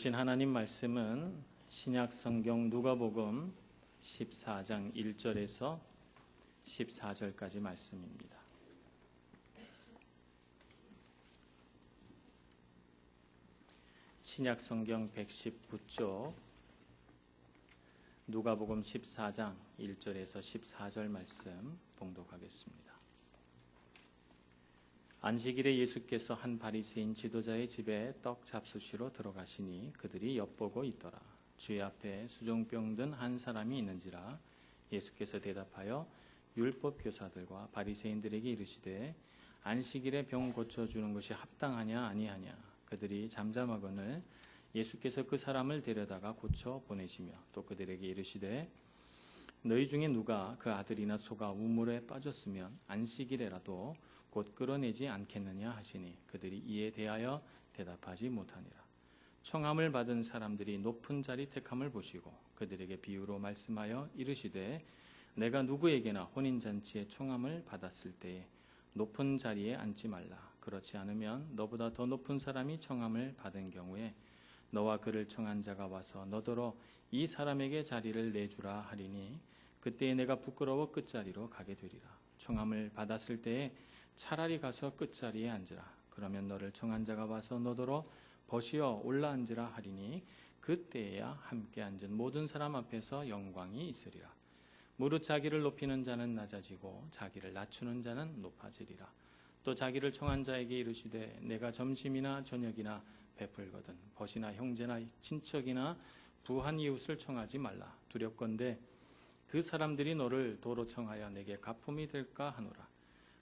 주신 하나님 말씀은 신약 성경 누가복음 14장 1절에서 14절까지 말씀입니다. 신약 성경 119쪽 누가복음 14장 1절에서 14절 말씀 봉독하겠습니다. 안식일에 예수께서 한 바리새인 지도자의 집에 떡 잡수시러 들어가시니 그들이 엿보고 있더라. 주의 앞에 수종병 든 한 사람이 있는지라. 예수께서 대답하여 율법 교사들과 바리새인들에게 이르시되 안식일에 병 고쳐주는 것이 합당하냐 아니하냐. 그들이 잠잠하거늘 예수께서 그 사람을 데려다가 고쳐 보내시며 또 그들에게 이르시되 너희 중에 누가 그 아들이나 소가 우물에 빠졌으면 안식일에라도 곧 끌어내지 않겠느냐 하시니 그들이 이에 대하여 대답하지 못하니라. 청함을 받은 사람들이 높은 자리 택함을 보시고 그들에게 비유로 말씀하여 이르시되 내가 누구에게나 혼인잔치에 청함을 받았을 때에 높은 자리에 앉지 말라. 그렇지 않으면 너보다 더 높은 사람이 청함을 받은 경우에 너와 그를 청한 자가 와서 너더러 이 사람에게 자리를 내주라 하리니 그때에 내가 부끄러워 끝자리로 가게 되리라. 청함을 받았을 때에 차라리 가서 끝자리에 앉으라. 그러면 너를 청한 자가 와서 너더러 벗이어 올라앉으라 하리니 그때에야 함께 앉은 모든 사람 앞에서 영광이 있으리라. 무릇 자기를 높이는 자는 낮아지고 자기를 낮추는 자는 높아지리라. 또 자기를 청한 자에게 이르시되 내가 점심이나 저녁이나 베풀거든 벗이나 형제나 친척이나 부한 이웃을 청하지 말라. 두렵건대 그 사람들이 너를 도로 청하여 내게 가품이 될까 하노라.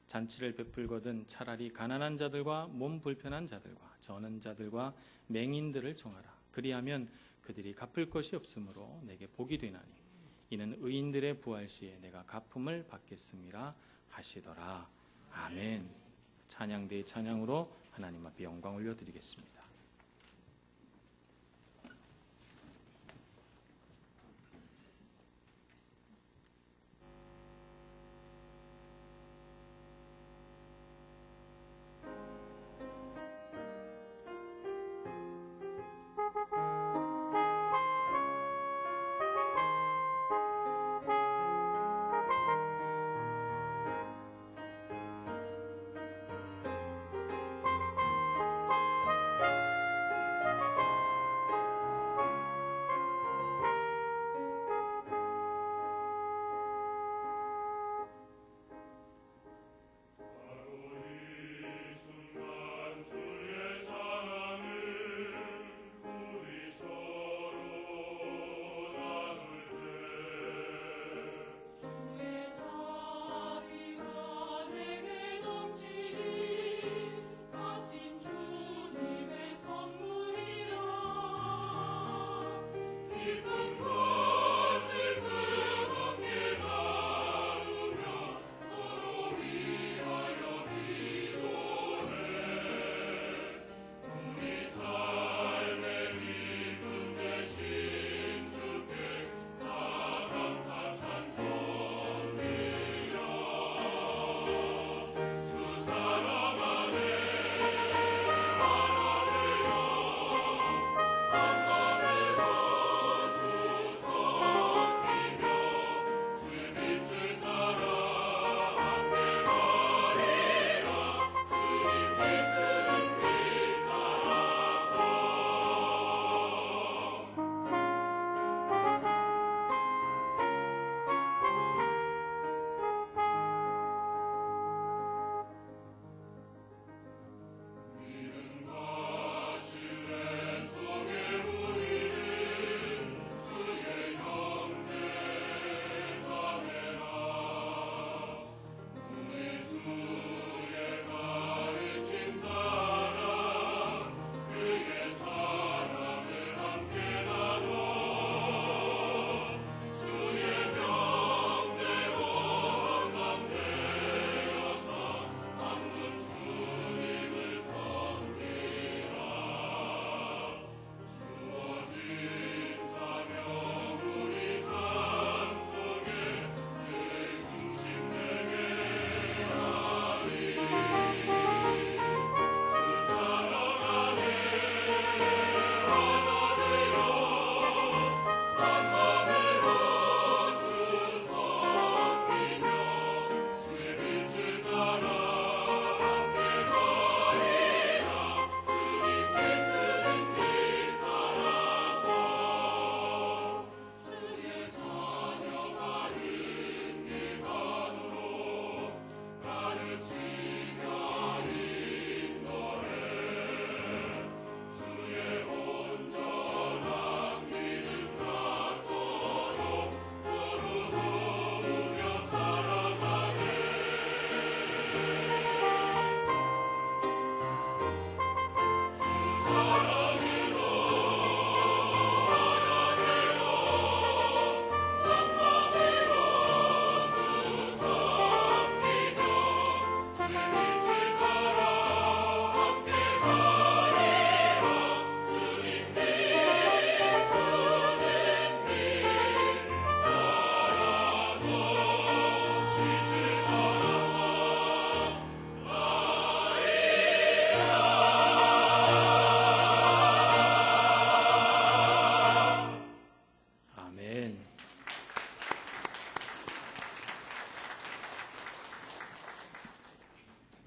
잔치를 베풀거든 차라리 가난한 자들과 몸 불편한 자들과 저는 자들과 맹인들을 청하라. 그리하면 그들이 갚을 것이 없으므로 내게 복이 되나니 이는 의인들의 부활 시에 내가 갚음을 받겠음이라 하시더라. 아멘. 찬양대의 찬양으로 하나님 앞에 영광 올려드리겠습니다.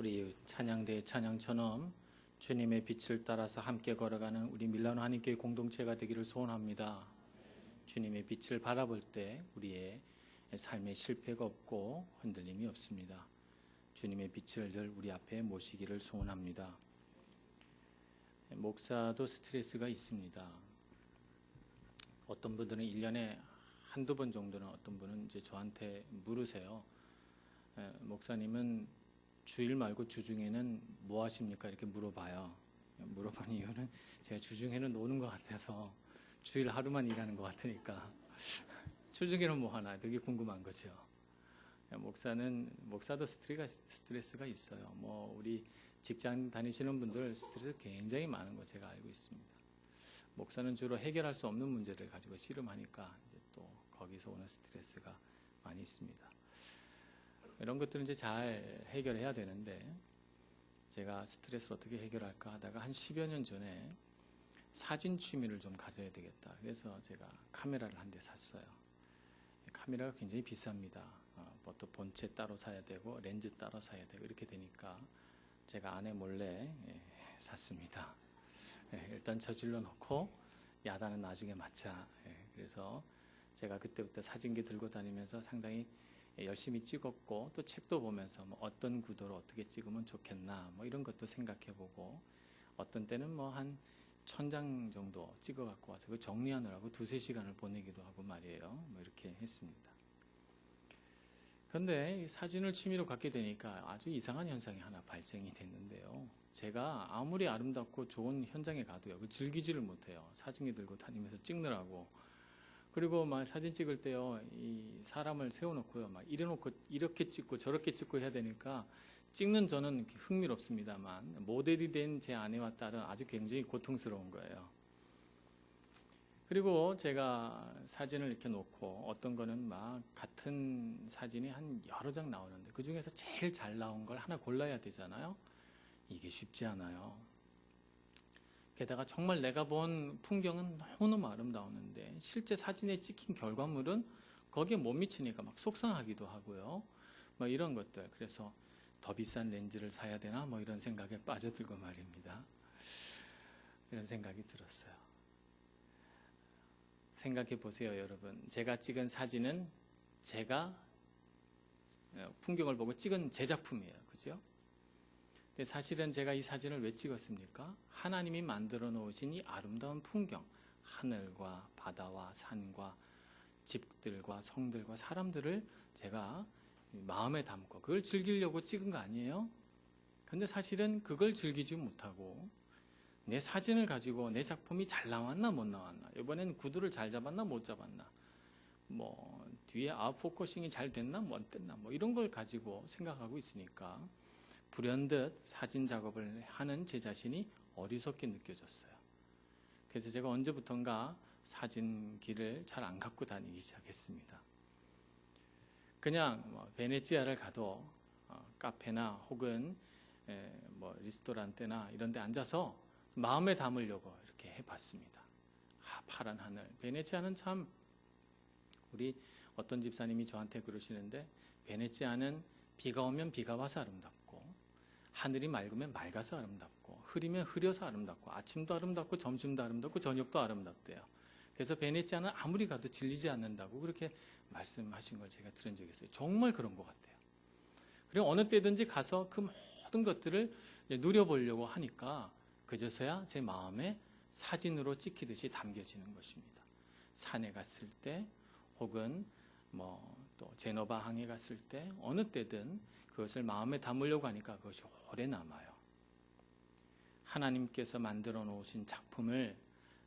우리 찬양대의 찬양처럼 주님의 빛을 따라서 함께 걸어가는 우리 밀라노 한인교회 공동체가 되기를 소원합니다. 주님의 빛을 바라볼 때 우리의 삶에 실패가 없고 흔들림이 없습니다. 주님의 빛을 늘 우리 앞에 모시기를 소원합니다. 목사도 스트레스가 있습니다. 어떤 분들은 1년에 한두 번 정도는, 어떤 분은 이제 저한테 물으세요. 목사님은 주일 말고 주중에는 뭐 하십니까? 이렇게 물어봐요. 물어본 이유는 제가 주중에는 노는 것 같아서, 주일 하루만 일하는 것 같으니까 주중에는 뭐 하나 되게 궁금한 거죠. 목사도 스트레스가 있어요. 뭐 우리 직장 다니시는 분들 스트레스 굉장히 많은 거 제가 알고 있습니다. 목사는 주로 해결할 수 없는 문제를 가지고 씨름하니까 이제 또 거기서 오는 스트레스가 많이 있습니다. 이런 것들은 이제 잘 해결해야 되는데, 제가 스트레스를 어떻게 해결할까 하다가 한 10여 년 전에 사진 취미를 좀 가져야 되겠다. 그래서 제가 카메라를 한 대 샀어요. 카메라가 굉장히 비쌉니다. 또 본체 따로 사야 되고 렌즈 따로 사야 되고 이렇게 되니까 제가 아내 몰래 샀습니다. 일단 저질러 놓고 야단은 나중에 맞자. 그래서 제가 그때부터 사진기 들고 다니면서 상당히 열심히 찍었고, 또 책도 보면서 뭐 어떤 구도로 어떻게 찍으면 좋겠나 뭐 이런 것도 생각해보고, 어떤 때는 뭐 한 1000장 정도 찍어 갖고 와서 그 정리하느라고 2-3시간을 보내기도 하고 말이에요. 뭐 이렇게 했습니다. 그런데 사진을 취미로 갖게 되니까 아주 이상한 현상이 하나 발생이 됐는데요. 제가 아무리 아름답고 좋은 현장에 가도요, 즐기지를 못해요. 사진기 들고 다니면서 찍느라고. 그리고 막 사진 찍을 때요, 이 사람을 세워놓고요, 막 이래놓고 이렇게 찍고 저렇게 찍고 해야 되니까 찍는 저는 흥미롭습니다만, 모델이 된 제 아내와 딸은 아주 굉장히 고통스러운 거예요. 그리고 제가 사진을 이렇게 놓고, 어떤 거는 막 같은 사진이 한 여러 장 나오는데 그 중에서 제일 잘 나온 걸 하나 골라야 되잖아요. 이게 쉽지 않아요. 게다가 정말 내가 본 풍경은 너무너무 아름다웠는데 실제 사진에 찍힌 결과물은 거기에 못 미치니까 막 속상하기도 하고요. 뭐 이런 것들. 그래서 더 비싼 렌즈를 사야 되나 뭐 이런 생각에 빠져들고 말입니다. 이런 생각이 들었어요. 생각해 보세요, 여러분. 제가 찍은 사진은 제가 풍경을 보고 찍은 제 작품이에요. 그죠? 근데 사실은 제가 이 사진을 왜 찍었습니까? 하나님이 만들어 놓으신 이 아름다운 풍경, 하늘과 바다와 산과 집들과 성들과 사람들을 제가 마음에 담고 그걸 즐기려고 찍은 거 아니에요? 근데 사실은 그걸 즐기지 못하고 내 사진을 가지고 내 작품이 잘 나왔나 못 나왔나, 이번엔 구도를 잘 잡았나 못 잡았나, 뭐 뒤에 아웃포커싱이 잘 됐나 못 됐나, 뭐 이런 걸 가지고 생각하고 있으니까 불현듯 사진 작업을 하는 제 자신이 어리석게 느껴졌어요. 그래서 제가 언제부턴가 사진기를 잘 안 갖고 다니기 시작했습니다. 그냥 뭐 베네치아를 가도 카페나 혹은 뭐 리스토랑테나 이런 데 앉아서 마음에 담으려고 이렇게 해봤습니다. 파란 하늘. 베네치아는 참, 우리 어떤 집사님이 저한테 그러시는데, 베네치아는 비가 오면 비가 와서 아름답고, 하늘이 맑으면 맑아서 아름답고, 흐리면 흐려서 아름답고, 아침도 아름답고 점심도 아름답고 저녁도 아름답대요. 그래서 베네치아는 아무리 가도 질리지 않는다고 그렇게 말씀하신 걸 제가 들은 적이 있어요. 정말 그런 것 같아요. 그리고 어느 때든지 가서 그 모든 것들을 누려보려고 하니까 그제서야 제 마음에 사진으로 찍히듯이 담겨지는 것입니다. 산에 갔을 때, 혹은 뭐 또 제노바 항에 갔을 때, 어느 때든 그것을 마음에 담으려고 하니까 그것이 오래 남아요. 하나님께서 만들어 놓으신 작품을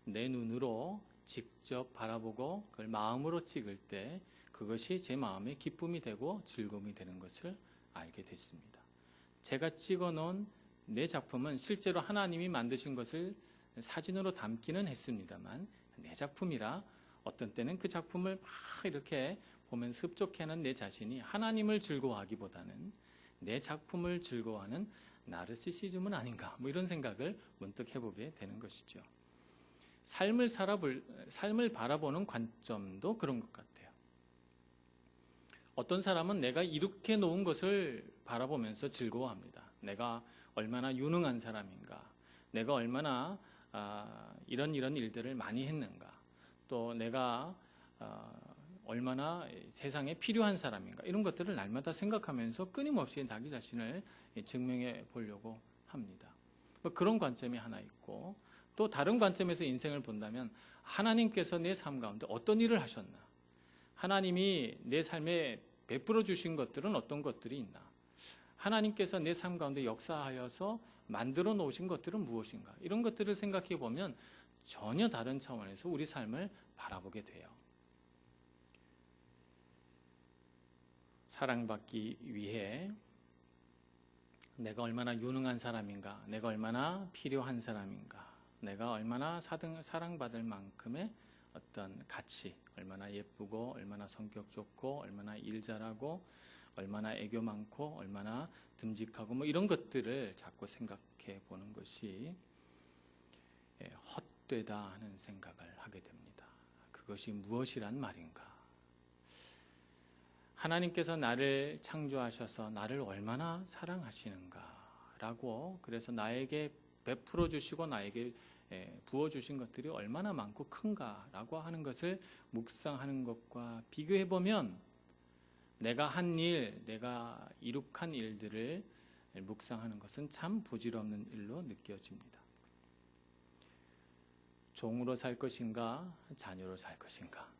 내 눈으로 직접 바라보고 그걸 마음으로 찍을 때 그것이 제 마음의 기쁨이 되고 즐거움이 되는 것을 알게 됐습니다. 제가 찍어 놓은 내 작품은 실제로 하나님이 만드신 것을 사진으로 담기는 했습니다만, 내 작품이라 어떤 때는 그 작품을 막 이렇게 보면서 흡족해하는 내 자신이 하나님을 즐거워하기보다는 내 작품을 즐거워하는 나르시시즘은 아닌가, 뭐 이런 생각을 문득 해보게 되는 것이죠. 삶을 바라보는 관점도 그런 것 같아요. 어떤 사람은 내가 이렇게 놓은 것을 바라보면서 즐거워합니다. 내가 얼마나 유능한 사람인가, 내가 얼마나 이런 일들을 많이 했는가, 또 내가 얼마나 세상에 필요한 사람인가, 이런 것들을 날마다 생각하면서 끊임없이 자기 자신을 증명해 보려고 합니다. 그런 관점이 하나 있고, 또 다른 관점에서 인생을 본다면 하나님께서 내 삶 가운데 어떤 일을 하셨나, 하나님이 내 삶에 베풀어 주신 것들은 어떤 것들이 있나, 하나님께서 내 삶 가운데 역사하여서 만들어 놓으신 것들은 무엇인가, 이런 것들을 생각해 보면 전혀 다른 차원에서 우리 삶을 바라보게 돼요. 사랑받기 위해 내가 얼마나 유능한 사람인가, 내가 얼마나 필요한 사람인가, 내가 얼마나 사랑받을 만큼의 어떤 가치, 얼마나 예쁘고, 얼마나 성격 좋고, 얼마나 일 잘하고, 얼마나 애교 많고, 얼마나 듬직하고, 뭐 이런 것들을 자꾸 생각해 보는 것이 헛되다 하는 생각을 하게 됩니다. 그것이 무엇이란 말인가? 하나님께서 나를 창조하셔서 나를 얼마나 사랑하시는가라고, 그래서 나에게 베풀어 주시고 나에게 부어 주신 것들이 얼마나 많고 큰가라고 하는 것을 묵상하는 것과 비교해 보면 내가 한 일, 내가 이룩한 일들을 묵상하는 것은 참 부질없는 일로 느껴집니다. 종으로 살 것인가, 자녀로 살 것인가.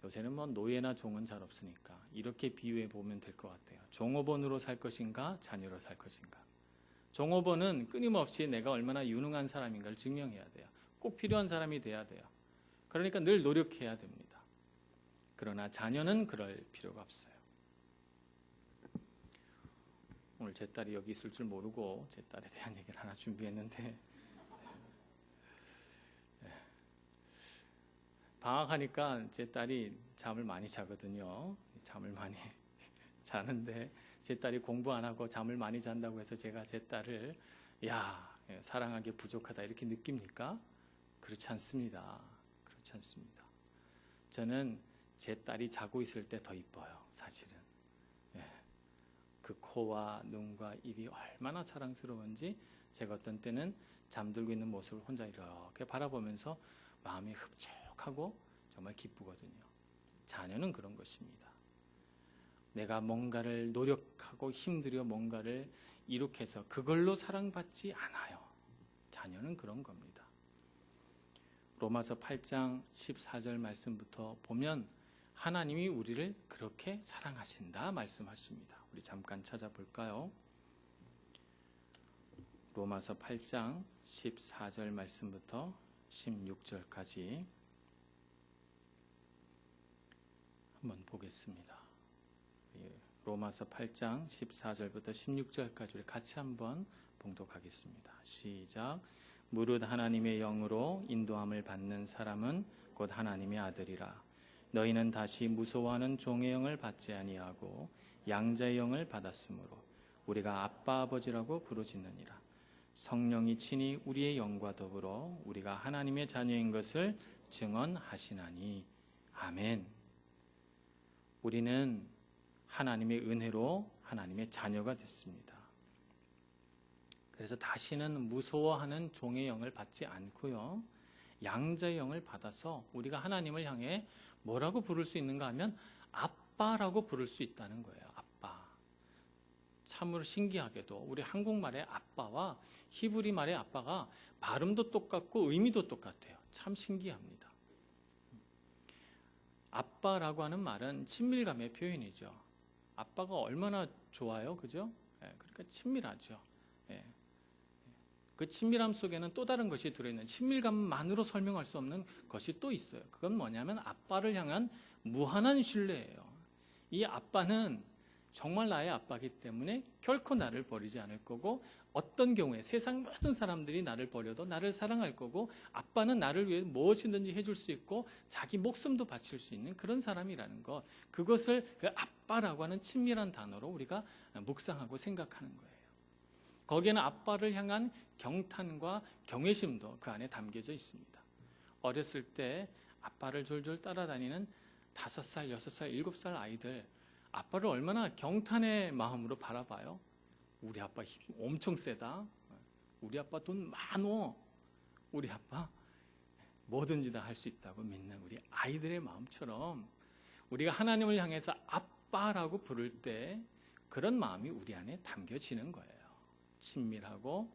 요새는 뭐 노예나 종은 잘 없으니까 이렇게 비유해 보면 될 것 같아요. 종업원으로 살 것인가, 자녀로 살 것인가. 종업원은 끊임없이 내가 얼마나 유능한 사람인가를 증명해야 돼요. 꼭 필요한 사람이 돼야 돼요. 그러니까 늘 노력해야 됩니다. 그러나 자녀는 그럴 필요가 없어요. 오늘 제 딸이 여기 있을 줄 모르고 제 딸에 대한 얘기를 하나 준비했는데, 방학하니까 제 딸이 잠을 많이 자거든요. 잠을 많이 자는데 제 딸이 공부 안 하고 잠을 많이 잔다고 해서 제가 제 딸을 사랑하기 부족하다 이렇게 느낍니까? 그렇지 않습니다. 그렇지 않습니다. 저는 제 딸이 자고 있을 때 더 이뻐요, 사실은. 그 코와 눈과 입이 얼마나 사랑스러운지 제가 어떤 때는 잠들고 있는 모습을 혼자 이렇게 바라보면서 마음이 흡족하고 정말 기쁘거든요. 자녀는 그런 것입니다. 내가 뭔가를 노력하고 힘들여 뭔가를 이룩해서 그걸로 사랑받지 않아요. 자녀는 그런 겁니다. 로마서 8장 14절 말씀부터 보면 하나님이 우리를 그렇게 사랑하신다 말씀하십니다. 우리 잠깐 찾아볼까요? 로마서 8장 14절 말씀부터 16절까지 한번 보겠습니다. 로마서 8장 14절부터 16절까지 우리 같이 한번 봉독하겠습니다. 시작. 무릇 하나님의 영으로 인도함을 받는 사람은 곧 하나님의 아들이라. 너희는 다시 무서워하는 종의 영을 받지 아니하고 양자의 영을 받았으므로 우리가 아빠 아버지라고 부르짖느니라. 성령이 친히 우리의 영과 더불어 우리가 하나님의 자녀인 것을 증언하시나니. 아멘. 우리는 하나님의 은혜로 하나님의 자녀가 됐습니다. 그래서 다시는 무서워하는 종의 영을 받지 않고요, 양자의 영을 받아서 우리가 하나님을 향해 뭐라고 부를 수 있는가 하면 아빠라고 부를 수 있다는 거예요. 아빠. 참으로 신기하게도 우리 한국말의 아빠와 히브리 말의 아빠가 발음도 똑같고 의미도 똑같아요. 참 신기합니다. 아빠라고 하는 말은 친밀감의 표현이죠. 아빠가 얼마나 좋아요, 그죠? 그러니까 친밀하죠. 그 친밀함 속에는 또 다른 것이 들어있는, 친밀감만으로 설명할 수 없는 것이 또 있어요. 그건 뭐냐면 아빠를 향한 무한한 신뢰예요. 이 아빠는 정말 나의 아빠이기 때문에 결코 나를 버리지 않을 거고, 어떤 경우에 세상 모든 사람들이 나를 버려도 나를 사랑할 거고, 아빠는 나를 위해 무엇이든지 해줄 수 있고 자기 목숨도 바칠 수 있는 그런 사람이라는 것, 그것을 그 아빠라고 하는 친밀한 단어로 우리가 묵상하고 생각하는 거예요. 거기에는 아빠를 향한 경탄과 경외심도 그 안에 담겨져 있습니다. 어렸을 때 아빠를 졸졸 따라다니는 5살, 6살, 7살 아이들, 아빠를 얼마나 경탄의 마음으로 바라봐요. 우리 아빠 힘 엄청 세다. 우리 아빠 돈 많어. 우리 아빠 뭐든지 다 할 수 있다고 믿는 우리 아이들의 마음처럼 우리가 하나님을 향해서 아빠라고 부를 때 그런 마음이 우리 안에 담겨지는 거예요. 친밀하고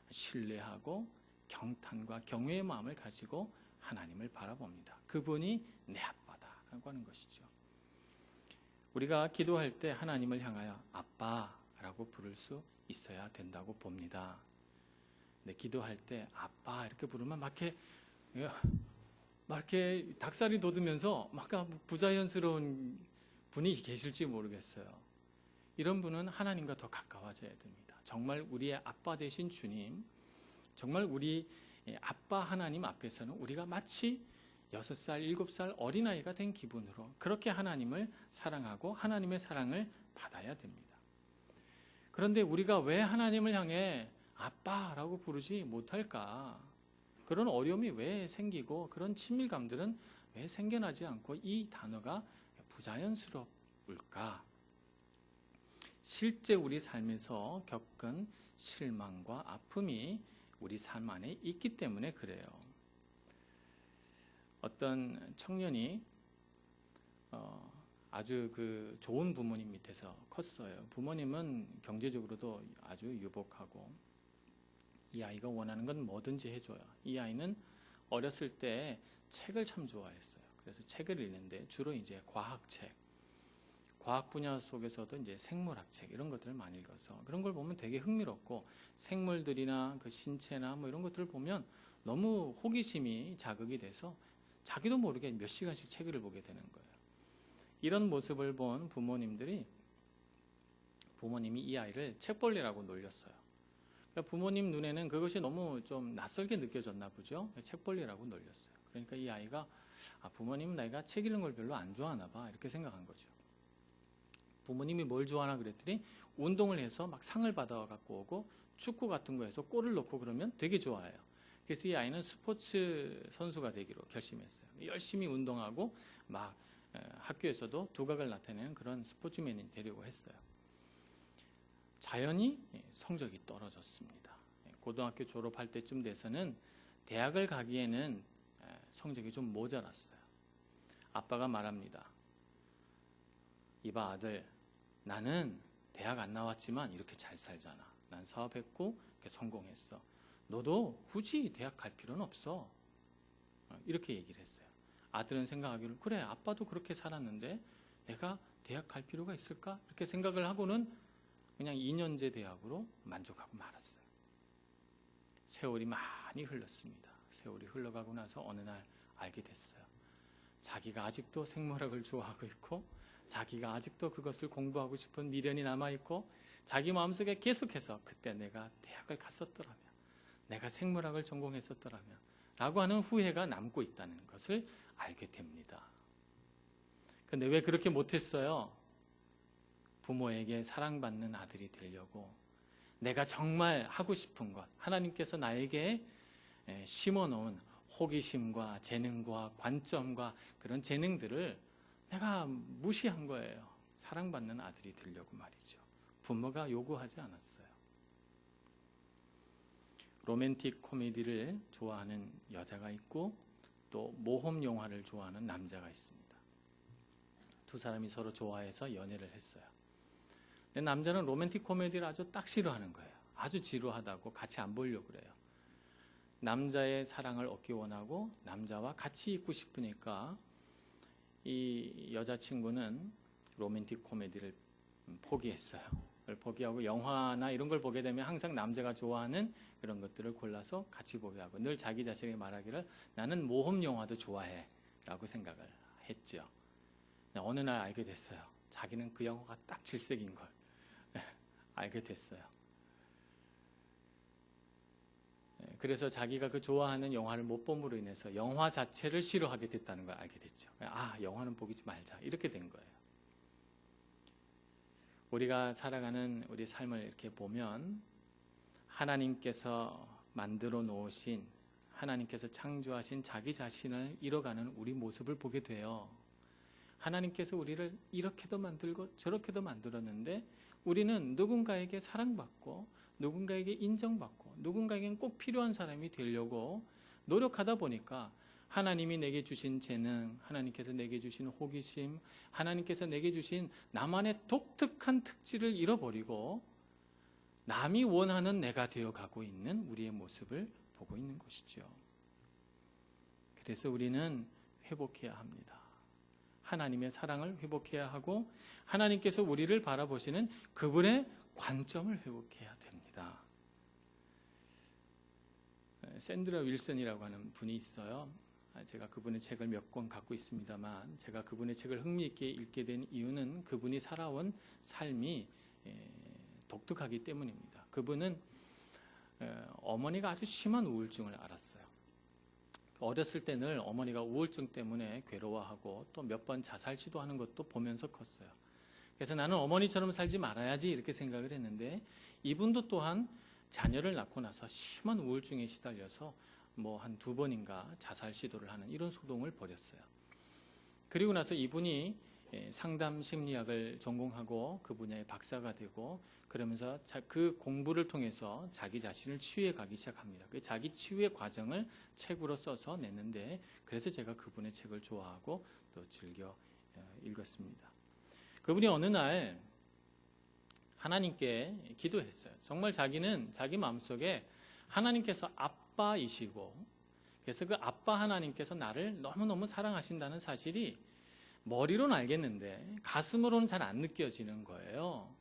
신뢰하고 경탄과 경외의 마음을 가지고 하나님을 바라봅니다. 그분이 내 아빠다라고 하는 것이죠. 우리가 기도할 때 하나님을 향하여 아빠라고 부를 수 있어야 된다고 봅니다. 근데 기도할 때 아빠 이렇게 부르면 막 이렇게 닭살이 돋으면서 막 부자연스러운 분이 계실지 모르겠어요. 이런 분은 하나님과 더 가까워져야 됩니다. 정말 우리의 아빠 되신 주님, 정말 우리 아빠 하나님 앞에서는 우리가 마치 6살, 7살 어린아이가 된 기분으로 그렇게 하나님을 사랑하고 하나님의 사랑을 받아야 됩니다. 그런데 우리가 왜 하나님을 향해 아빠라고 부르지 못할까? 그런 어려움이 왜 생기고 그런 친밀감들은 왜 생겨나지 않고 이 단어가 부자연스러울까? 실제 우리 삶에서 겪은 실망과 아픔이 우리 삶 안에 있기 때문에 그래요. 어떤 청년이 아주 좋은 부모님 밑에서 컸어요. 부모님은 경제적으로도 아주 유복하고 이 아이가 원하는 건 뭐든지 해줘요. 이 아이는 어렸을 때 책을 참 좋아했어요. 그래서 책을 읽는데 주로 이제 과학책, 과학 분야 속에서도 이제 생물학 책 이런 것들을 많이 읽어서 그런 걸 보면 되게 흥미롭고 생물들이나 그 신체나 뭐 이런 것들을 보면 너무 호기심이 자극이 돼서 자기도 모르게 몇 시간씩 책을 보게 되는 거예요. 이런 모습을 본 부모님이 이 아이를 책벌레라고 놀렸어요. 그러니까 부모님 눈에는 그것이 너무 좀 낯설게 느껴졌나 보죠. 책벌레라고 놀렸어요. 그러니까 이 아이가 부모님은 내가 책 읽는 걸 별로 안 좋아하나 봐 이렇게 생각한 거죠. 부모님이 뭘 좋아하나 그랬더니 운동을 해서 막 상을 받아 갖고 오고 축구 같은 거 해서 골을 넣고 그러면 되게 좋아해요. 그래서 이 아이는 스포츠 선수가 되기로 결심했어요. 열심히 운동하고 막 학교에서도 두각을 나타내는 그런 스포츠맨이 되려고 했어요. 자연히 성적이 떨어졌습니다. 고등학교 졸업할 때쯤 돼서는 대학을 가기에는 성적이 좀 모자랐어요. 아빠가 말합니다. 이봐 아들, 나는 대학 안 나왔지만 이렇게 잘 살잖아. 난 사업했고 이렇게 성공했어. 너도 굳이 대학 갈 필요는 없어. 이렇게 얘기를 했어요. 아들은 생각하기를 그래 아빠도 그렇게 살았는데 내가 대학 갈 필요가 있을까? 이렇게 생각을 하고는 그냥 2년제 대학으로 만족하고 말았어요. 세월이 많이 흘렀습니다. 세월이 흘러가고 나서 어느 날 알게 됐어요. 자기가 아직도 생물학을 좋아하고 있고 자기가 아직도 그것을 공부하고 싶은 미련이 남아있고 자기 마음속에 계속해서 그때 내가 대학을 갔었더라면 내가 생물학을 전공했었더라면 라고 하는 후회가 남고 있다는 것을 알게 됩니다. 그런데 왜 그렇게 못했어요? 부모에게 사랑받는 아들이 되려고 내가 정말 하고 싶은 것 하나님께서 나에게 심어놓은 호기심과 재능과 관점과 그런 재능들을 내가 무시한 거예요. 사랑받는 아들이 되려고 말이죠. 부모가 요구하지 않았어요. 로맨틱 코미디를 좋아하는 여자가 있고 또 모험 영화를 좋아하는 남자가 있습니다. 두 사람이 서로 좋아해서 연애를 했어요. 근데 남자는 로맨틱 코미디를 아주 딱 싫어하는 거예요. 아주 지루하다고 같이 안 보려고 그래요. 남자의 사랑을 얻기 원하고 남자와 같이 있고 싶으니까 이 여자친구는 로맨틱 코미디를 포기했어요. 그걸 포기하고 영화나 이런 걸 보게 되면 항상 남자가 좋아하는 그런 것들을 골라서 같이 보게 하고 늘 자기 자신에게 말하기를 나는 모험 영화도 좋아해 라고 생각을 했죠. 어느 날 알게 됐어요. 자기는 그 영화가 딱 질색인 걸 알게 됐어요. 그래서 자기가 그 좋아하는 영화를 못 봄으로 인해서 영화 자체를 싫어하게 됐다는 걸 알게 됐죠. 영화는 보기 좀 말자 이렇게 된 거예요. 우리가 살아가는 우리 삶을 이렇게 보면 하나님께서 만들어 놓으신 하나님께서 창조하신 자기 자신을 잃어가는 우리 모습을 보게 돼요. 하나님께서 우리를 이렇게도 만들고 저렇게도 만들었는데 우리는 누군가에게 사랑받고 누군가에게 인정받고 누군가에게는 꼭 필요한 사람이 되려고 노력하다 보니까 하나님이 내게 주신 재능, 하나님께서 내게 주신 호기심, 하나님께서 내게 주신 나만의 독특한 특질을 잃어버리고 남이 원하는 내가 되어가고 있는 우리의 모습을 보고 있는 것이죠. 그래서 우리는 회복해야 합니다. 하나님의 사랑을 회복해야 하고 하나님께서 우리를 바라보시는 그분의 관점을 회복해야 됩니다. 샌드라 윌슨이라고 하는 분이 있어요. 제가 그분의 책을 몇 권 갖고 있습니다만 제가 그분의 책을 흥미있게 읽게 된 이유는 그분이 살아온 삶이 독특하기 때문입니다. 그분은 어머니가 아주 심한 우울증을 앓았어요. 어렸을 때 늘 어머니가 우울증 때문에 괴로워하고 또 몇 번 자살 시도하는 것도 보면서 컸어요. 그래서 나는 어머니처럼 살지 말아야지 이렇게 생각을 했는데 이분도 또한 자녀를 낳고 나서 심한 우울증에 시달려서 뭐 한 2번인가 자살 시도를 하는 이런 소동을 벌였어요. 그리고 나서 이분이 상담 심리학을 전공하고 그 분야의 박사가 되고 그러면서 그 공부를 통해서 자기 자신을 치유해 가기 시작합니다. 그 자기 치유의 과정을 책으로 써서 냈는데 그래서 제가 그분의 책을 좋아하고 또 즐겨 읽었습니다. 그분이 어느 날 하나님께 기도했어요. 정말 자기는 자기 마음속에 하나님께서 아빠이시고 그래서 그 아빠 하나님께서 나를 너무너무 사랑하신다는 사실이 머리로는 알겠는데 가슴으로는 잘 안 느껴지는 거예요.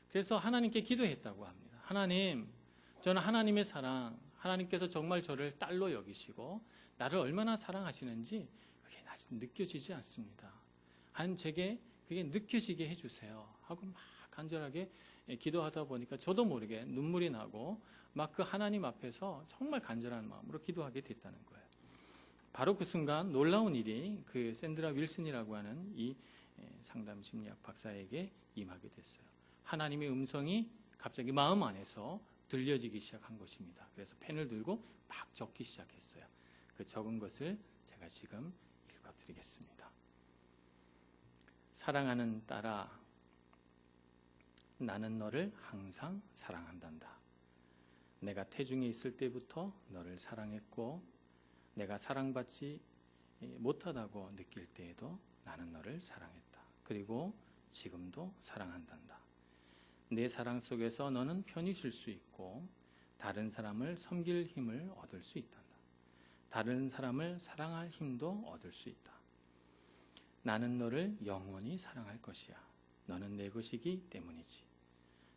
그래서 하나님께 기도했다고 합니다. 하나님, 저는 하나님의 사랑, 하나님께서 정말 저를 딸로 여기시고 나를 얼마나 사랑하시는지 그게 아직 느껴지지 않습니다. 제게 그게 느껴지게 해주세요 하고 막 간절하게 기도하다 보니까 저도 모르게 눈물이 나고 막 그 하나님 앞에서 정말 간절한 마음으로 기도하게 됐다는 거예요. 바로 그 순간 놀라운 일이 그 샌드라 윌슨이라고 하는 이 상담 심리학 박사에게 임하게 됐어요. 하나님의 음성이 갑자기 마음 안에서 들려지기 시작한 것입니다. 그래서 펜을 들고 막 적기 시작했어요. 그 적은 것을 제가 지금 읽어드리겠습니다. 사랑하는 딸아, 나는 너를 항상 사랑한단다. 내가 태중에 있을 때부터 너를 사랑했고 내가 사랑받지 못하다고 느낄 때에도 나는 너를 사랑했다. 그리고 지금도 사랑한단다. 내 사랑 속에서 너는 편히 쉴 수 있고 다른 사람을 섬길 힘을 얻을 수 있단다. 다른 사람을 사랑할 힘도 얻을 수 있다. 나는 너를 영원히 사랑할 것이야. 너는 내 것이기 때문이지.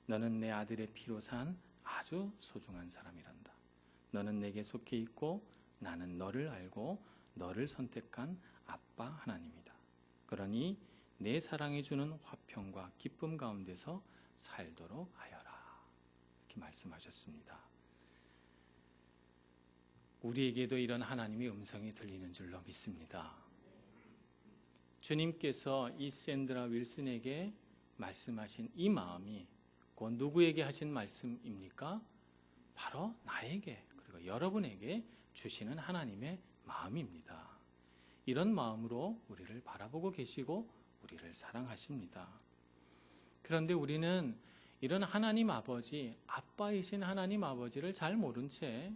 너는 내 아들의 피로 산 아주 소중한 사람이란다. 너는 내게 속해 있고 나는 너를 알고 너를 선택한 아빠 하나님이다. 그러니 내 사랑이 주는 화평과 기쁨 가운데서 살도록 하여라. 이렇게 말씀하셨습니다. 우리에게도 이런 하나님의 음성이 들리는 줄로 믿습니다. 주님께서 이 샌드라 윌슨에게 말씀하신 이 마음이 곧 누구에게 하신 말씀입니까? 바로 나에게 그리고 여러분에게 주시는 하나님의 마음입니다. 이런 마음으로 우리를 바라보고 계시고 우리를 사랑하십니다. 그런데 우리는 이런 하나님 아버지, 아빠이신 하나님 아버지를 잘 모른 채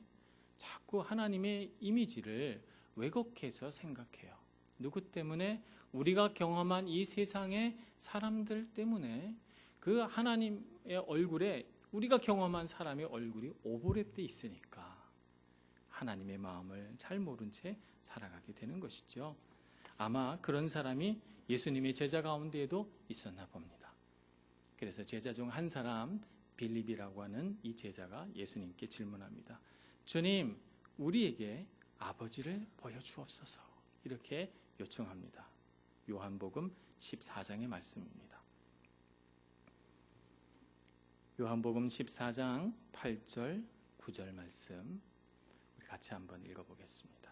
자꾸 하나님의 이미지를 왜곡해서 생각해요. 누구 때문에? 우리가 경험한 이 세상의 사람들 때문에 그 하나님의 얼굴에 우리가 경험한 사람의 얼굴이 오버랩돼 있으니까 하나님의 마음을 잘 모른 채 살아가게 되는 것이죠. 아마 그런 사람이 예수님의 제자 가운데에도 있었나 봅니다. 그래서 제자 중 한 사람 빌립이라고 하는 이 제자가 예수님께 질문합니다. 주님, 우리에게 아버지를 보여주옵소서. 이렇게 요청합니다. 요한복음 14장의 말씀입니다. 요한복음 14장 8절 9절 말씀 우리 같이 한번 읽어보겠습니다.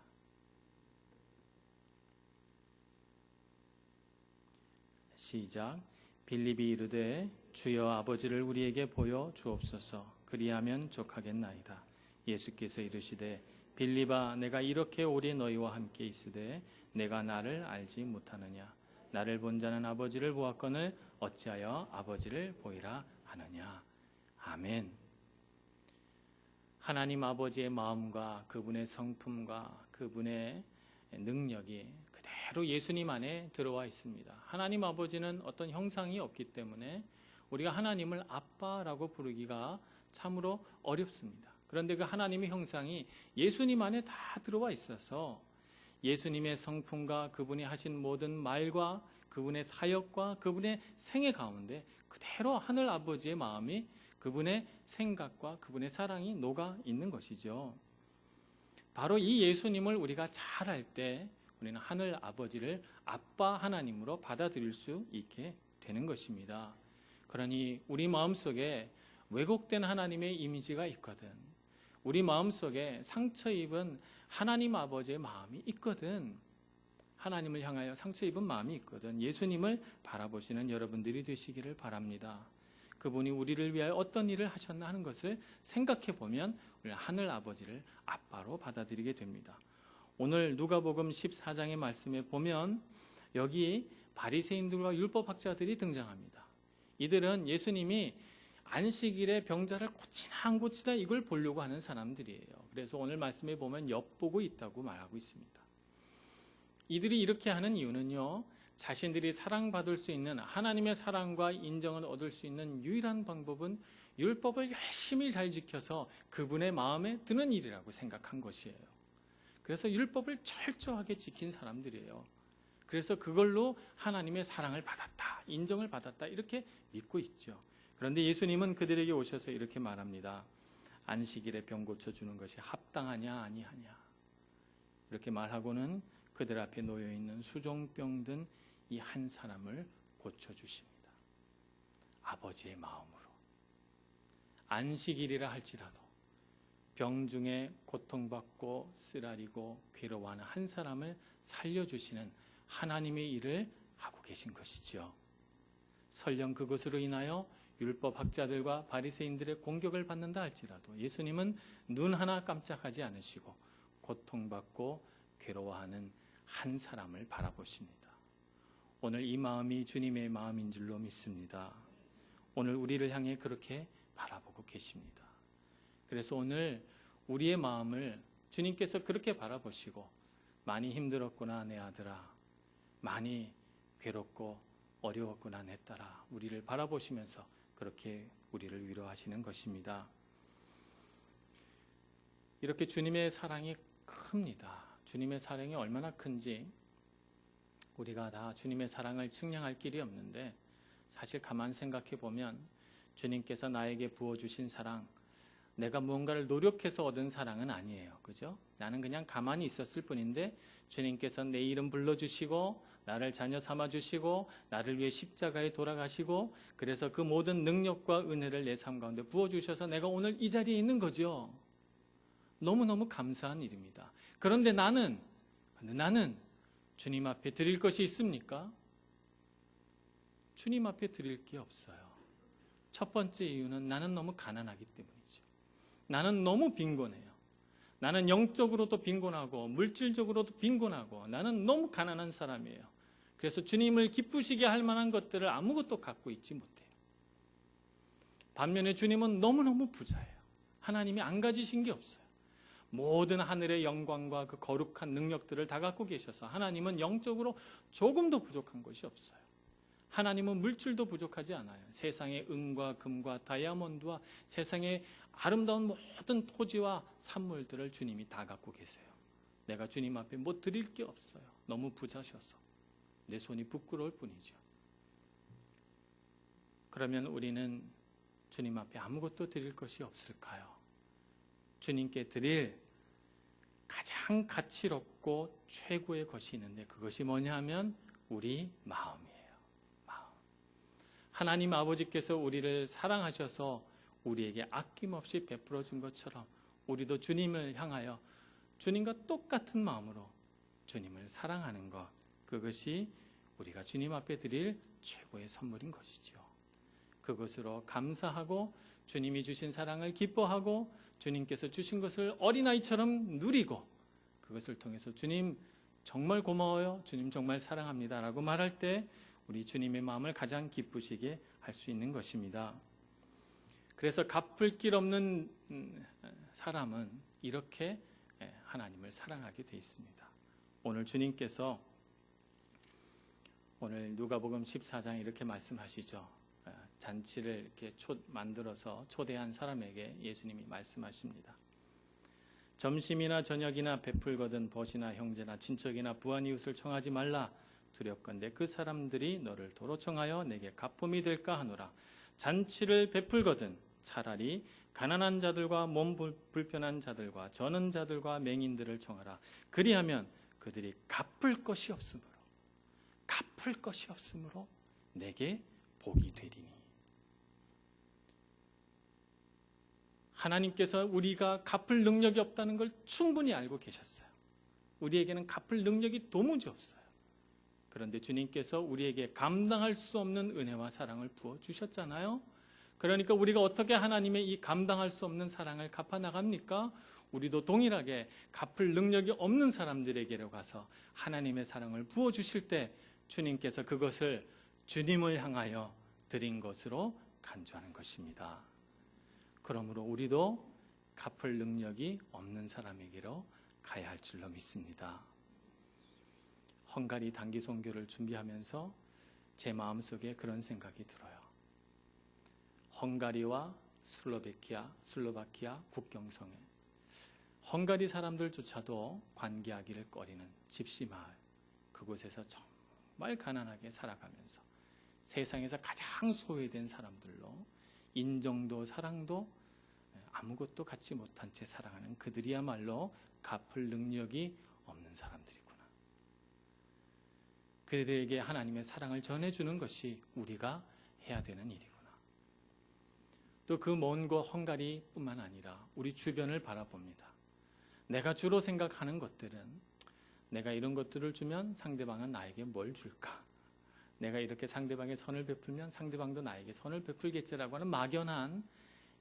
시작. 빌립이 이르되 주여 아버지를 우리에게 보여 주옵소서. 그리하면 족하겠나이다. 예수께서 이르시되 빌립아, 내가 이렇게 오래 너희와 함께 있으되 내가 나를 알지 못하느냐? 나를 본 자는 아버지를 보았거늘 어찌하여 아버지를 보이라 않으냐. 아멘. 하나님 아버지의 마음과 그분의 성품과 그분의 능력이 그대로 예수님 안에 들어와 있습니다. 하나님 아버지는 어떤 형상이 없기 때문에 우리가 하나님을 아빠라고 부르기가 참으로 어렵습니다. 그런데 그 하나님의 형상이 예수님 안에 다 들어와 있어서 예수님의 성품과 그분이 하신 모든 말과 그분의 사역과 그분의 생애 가운데 그대로 하늘 아버지의 마음이 그분의 생각과 그분의 사랑이 녹아 있는 것이죠. 바로 이 예수님을 우리가 잘 알 때 우리는 하늘 아버지를 아빠 하나님으로 받아들일 수 있게 되는 것입니다. 그러니 우리 마음속에 왜곡된 하나님의 이미지가 있거든. 우리 마음속에 상처 입은 하나님 아버지의 마음이 있거든. 하나님을 향하여 상처 입은 마음이 있거든. 예수님을 바라보시는 여러분들이 되시기를 바랍니다. 그분이 우리를 위하여 어떤 일을 하셨나 하는 것을 생각해 보면 우리 하늘 아버지를 아빠로 받아들이게 됩니다. 오늘 누가복음 14장의 말씀에 보면 여기 바리새인들과 율법학자들이 등장합니다. 이들은 예수님이 안식일에 병자를 고치나 안 고치나 이걸 보려고 하는 사람들이에요. 그래서 오늘 말씀에 보면 엿보고 있다고 말하고 있습니다. 이들이 이렇게 하는 이유는요, 자신들이 사랑받을 수 있는 하나님의 사랑과 인정을 얻을 수 있는 유일한 방법은 율법을 열심히 잘 지켜서 그분의 마음에 드는 일이라고 생각한 것이에요. 그래서 율법을 철저하게 지킨 사람들이에요. 그래서 그걸로 하나님의 사랑을 받았다, 인정을 받았다 이렇게 믿고 있죠. 그런데 예수님은 그들에게 오셔서 이렇게 말합니다. 안식일에 병 고쳐주는 것이 합당하냐 아니하냐. 이렇게 말하고는 그들 앞에 놓여있는 수종병 든 이 한 사람을 고쳐주십니다. 아버지의 마음으로. 안식일이라 할지라도 병중에 고통받고 쓰라리고 괴로워하는 한 사람을 살려주시는 하나님의 일을 하고 계신 것이죠. 설령 그것으로 인하여 율법학자들과 바리새인들의 공격을 받는다 할지라도 예수님은 눈 하나 깜짝하지 않으시고 고통받고 괴로워하는 한 사람을 바라보십니다. 오늘 이 마음이 주님의 마음인 줄로 믿습니다. 오늘 우리를 향해 그렇게 바라보고 계십니다. 그래서 오늘 우리의 마음을 주님께서 그렇게 바라보시고 많이 힘들었구나 내 아들아, 많이 괴롭고 어려웠구나 내 딸아, 우리를 바라보시면서 그렇게 우리를 위로하시는 것입니다. 이렇게 주님의 사랑이 큽니다. 주님의 사랑이 얼마나 큰지 우리가 다 주님의 사랑을 측량할 길이 없는데 사실 가만 생각해 보면 주님께서 나에게 부어주신 사랑, 내가 무언가를 노력해서 얻은 사랑은 아니에요. 그죠? 나는 그냥 가만히 있었을 뿐인데 주님께서 내 이름 불러주시고 나를 자녀 삼아주시고 나를 위해 십자가에 돌아가시고 그래서 그 모든 능력과 은혜를 내 삶 가운데 부어주셔서 내가 오늘 이 자리에 있는 거죠. 너무너무 감사한 일입니다. 그런데 나는 주님 앞에 드릴 것이 있습니까? 주님 앞에 드릴 게 없어요. 첫 번째 이유는 나는 너무 가난하기 때문이죠. 나는 너무 빈곤해요. 나는 영적으로도 빈곤하고 물질적으로도 빈곤하고 나는 너무 가난한 사람이에요. 그래서 주님을 기쁘시게 할 만한 것들을 아무것도 갖고 있지 못해요. 반면에 주님은 너무너무 부자예요. 하나님이 안 가지신 게 없어요. 모든 하늘의 영광과 그 거룩한 능력들을 다 갖고 계셔서 하나님은 영적으로 조금도 부족한 것이 없어요. 하나님은 물질도 부족하지 않아요. 세상의 은과 금과 다이아몬드와 세상의 아름다운 모든 토지와 산물들을 주님이 다 갖고 계세요. 내가 주님 앞에 뭐 드릴 게 없어요. 너무 부자셔서 내 손이 부끄러울 뿐이죠. 그러면 우리는 주님 앞에 아무것도 드릴 것이 없을까요? 주님께 드릴 가장 가치롭고 최고의 것이 있는데 그것이 뭐냐 하면 우리 마음이에요. 마음. 하나님 아버지께서 우리를 사랑하셔서 우리에게 아낌없이 베풀어 준 것처럼 우리도 주님을 향하여 주님과 똑같은 마음으로 주님을 사랑하는 것, 그것이 우리가 주님 앞에 드릴 최고의 선물인 것이죠. 그것으로 감사하고 주님이 주신 사랑을 기뻐하고 주님께서 주신 것을 어린아이처럼 누리고 그것을 통해서 주님 정말 고마워요, 주님 정말 사랑합니다 라고 말할 때 우리 주님의 마음을 가장 기쁘시게 할 수 있는 것입니다. 그래서 갚을 길 없는 사람은 이렇게 하나님을 사랑하게 돼 있습니다. 오늘 주님께서 오늘 누가복음 14장에 이렇게 말씀하시죠. 잔치를 이렇게 만들어서 초대한 사람에게 예수님이 말씀하십니다. 점심이나 저녁이나 베풀거든 벗이나 형제나 친척이나 부한 이웃을 청하지 말라. 두렵건대 그 사람들이 너를 도로 청하여 내게 가품이 될까 하노라. 잔치를 베풀거든 차라리 가난한 자들과 몸 불편한 자들과 저는 자들과 맹인들을 청하라. 그리하면 그들이 갚을 것이 없으므로 내게 복이 되리니. 하나님께서 우리가 갚을 능력이 없다는 걸 충분히 알고 계셨어요. 우리에게는 갚을 능력이 도무지 없어요. 그런데 주님께서 우리에게 감당할 수 없는 은혜와 사랑을 부어주셨잖아요. 그러니까 우리가 어떻게 하나님의 이 감당할 수 없는 사랑을 갚아나갑니까? 우리도 동일하게 갚을 능력이 없는 사람들에게로 가서 하나님의 사랑을 부어주실 때 주님께서 그것을 주님을 향하여 드린 것으로 간주하는 것입니다. 그러므로 우리도 갚을 능력이 없는 사람에게로 가야 할 줄로 믿습니다. 헝가리 단기 선교를 준비하면서 제 마음속에 그런 생각이 들어요. 헝가리와 슬로바키아 국경성에 헝가리 사람들조차도 관계하기를 꺼리는 집시마을, 그곳에서 정말 가난하게 살아가면서 세상에서 가장 소외된 사람들로 인정도 사랑도 아무것도 갖지 못한 채 살아가는 그들이야말로 갚을 능력이 없는 사람들이구나. 그들에게 하나님의 사랑을 전해주는 것이 우리가 해야 되는 일이구나. 또 그 먼 곳 헝가리뿐만 아니라 우리 주변을 바라봅니다. 내가 주로 생각하는 것들은 내가 이런 것들을 주면 상대방은 나에게 뭘 줄까? 내가 이렇게 상대방의 선을 베풀면 상대방도 나에게 선을 베풀겠지라고 하는 막연한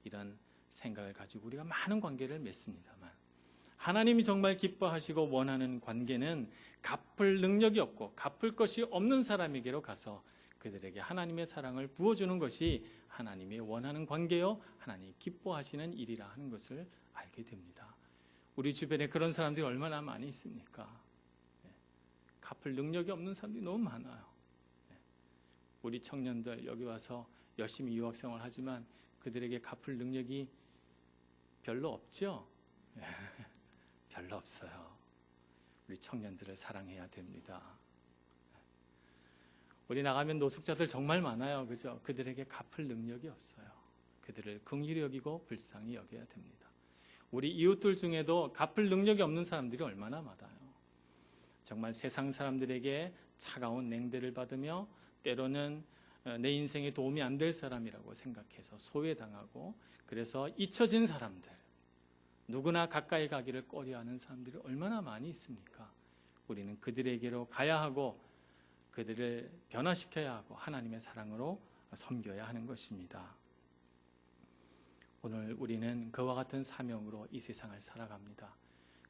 이런 생각을 가지고 우리가 많은 관계를 맺습니다만, 하나님이 정말 기뻐하시고 원하는 관계는 갚을 능력이 없고 갚을 것이 없는 사람에게로 가서 그들에게 하나님의 사랑을 부어주는 것이 하나님이 원하는 관계요, 하나님이 기뻐하시는 일이라 하는 것을 알게 됩니다. 우리 주변에 그런 사람들이 얼마나 많이 있습니까? 갚을 능력이 없는 사람들이 너무 많아요. 우리 청년들 여기 와서 열심히 유학생활을 하지만 그들에게 갚을 능력이 별로 없죠? 별로 없어요. 우리 청년들을 사랑해야 됩니다. 우리 나가면 노숙자들 정말 많아요. 그죠? 그들에게 갚을 능력이 없어요. 그들을 긍휼히 여기고 불쌍히 여겨야 됩니다. 우리 이웃들 중에도 갚을 능력이 없는 사람들이 얼마나 많아요. 정말 세상 사람들에게 차가운 냉대를 받으며 때로는 내 인생에 도움이 안 될 사람이라고 생각해서 소외당하고, 그래서 잊혀진 사람들, 누구나 가까이 가기를 꺼려하는 사람들이 얼마나 많이 있습니까? 우리는 그들에게로 가야 하고 그들을 변화시켜야 하고 하나님의 사랑으로 섬겨야 하는 것입니다. 오늘 우리는 그와 같은 사명으로 이 세상을 살아갑니다.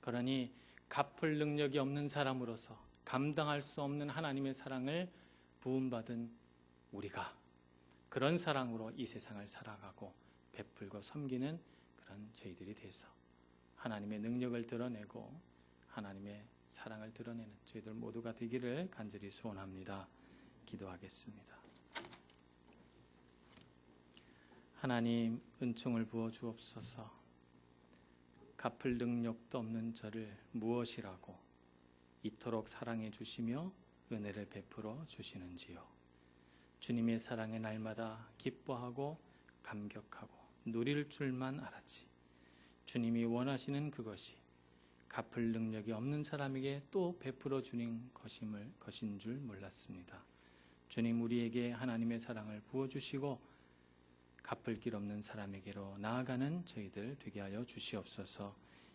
그러니 갚을 능력이 없는 사람으로서 감당할 수 없는 하나님의 사랑을 부음받은 우리가 그런 사랑으로 이 세상을 살아가고 베풀고 섬기는 그런 저희들이 돼서 하나님의 능력을 드러내고 하나님의 사랑을 드러내는 저희들 모두가 되기를 간절히 소원합니다. 기도하겠습니다. 하나님, 은총을 부어 주옵소서. 갚을 능력도 없는 저를 무엇이라고 이토록 사랑해 주시며 은혜를 베풀어 주시는지요. 주님의 사랑에 날마다 기뻐하고 감격하고 누릴 줄만 알았지, 주님이 원하시는 그것이 갚을 능력이 없는 사람에게 또 베풀어 주는 것인 줄 몰랐습니다. 주님, 우리에게 하나님의 사랑을 부어주시고 갚을 길 없는 사람에게로 나아가는 저희들 되게 하여 주시옵소서.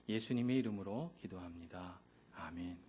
예수님의 이름으로 기도합니다. 아멘.